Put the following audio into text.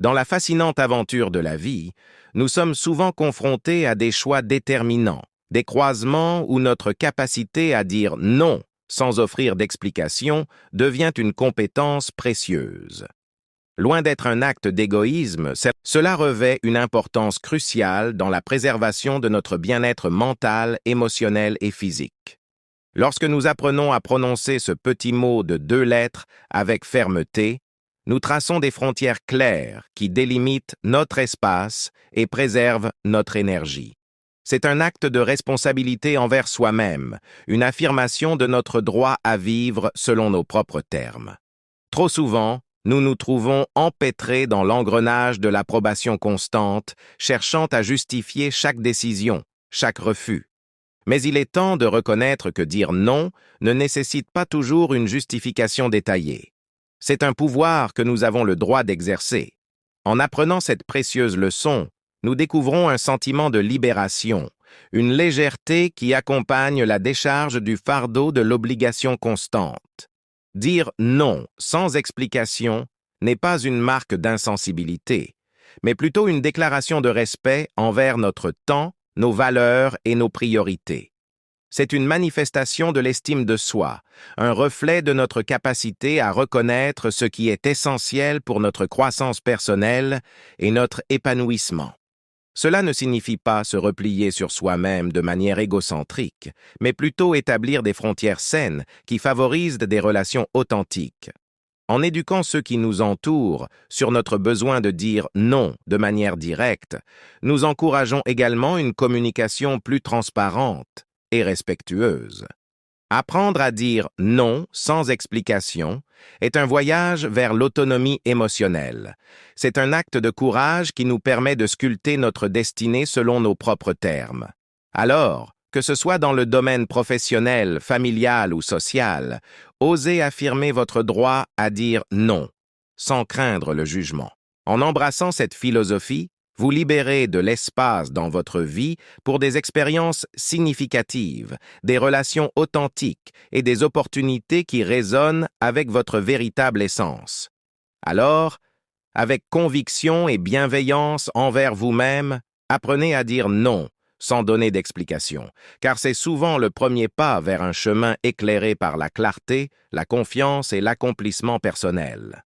Dans la fascinante aventure de la vie, nous sommes souvent confrontés à des choix déterminants, des croisements où notre capacité à dire non sans offrir d'explication devient une compétence précieuse. Loin d'être un acte d'égoïsme, cela revêt une importance cruciale dans la préservation de notre bien-être mental, émotionnel et physique. Lorsque nous apprenons à prononcer ce petit mot de 2 lettres avec fermeté, nous traçons des frontières claires qui délimitent notre espace et préservent notre énergie. C'est un acte de responsabilité envers soi-même, une affirmation de notre droit à vivre selon nos propres termes. Trop souvent, nous nous trouvons empêtrés dans l'engrenage de l'approbation constante, cherchant à justifier chaque décision, chaque refus. Mais il est temps de reconnaître que dire non ne nécessite pas toujours une justification détaillée. C'est un pouvoir que nous avons le droit d'exercer. En apprenant cette précieuse leçon, nous découvrons un sentiment de libération, une légèreté qui accompagne la décharge du fardeau de l'obligation constante. Dire non sans explication n'est pas une marque d'insensibilité, mais plutôt une déclaration de respect envers notre temps, nos valeurs et nos priorités. C'est une manifestation de l'estime de soi, un reflet de notre capacité à reconnaître ce qui est essentiel pour notre croissance personnelle et notre épanouissement. Cela ne signifie pas se replier sur soi-même de manière égocentrique, mais plutôt établir des frontières saines qui favorisent des relations authentiques. En éduquant ceux qui nous entourent sur notre besoin de dire non de manière directe, nous encourageons également une communication plus transparente et respectueuse. Apprendre à dire non sans explication est un voyage vers l'autonomie émotionnelle. C'est un acte de courage qui nous permet de sculpter notre destinée selon nos propres termes. Alors, que ce soit dans le domaine professionnel, familial ou social, osez affirmer votre droit à dire non, sans craindre le jugement. En embrassant cette philosophie, vous libérez de l'espace dans votre vie pour des expériences significatives, des relations authentiques et des opportunités qui résonnent avec votre véritable essence. Alors, avec conviction et bienveillance envers vous-même, apprenez à dire non sans donner d'explication, car c'est souvent le premier pas vers un chemin éclairé par la clarté, la confiance et l'accomplissement personnel.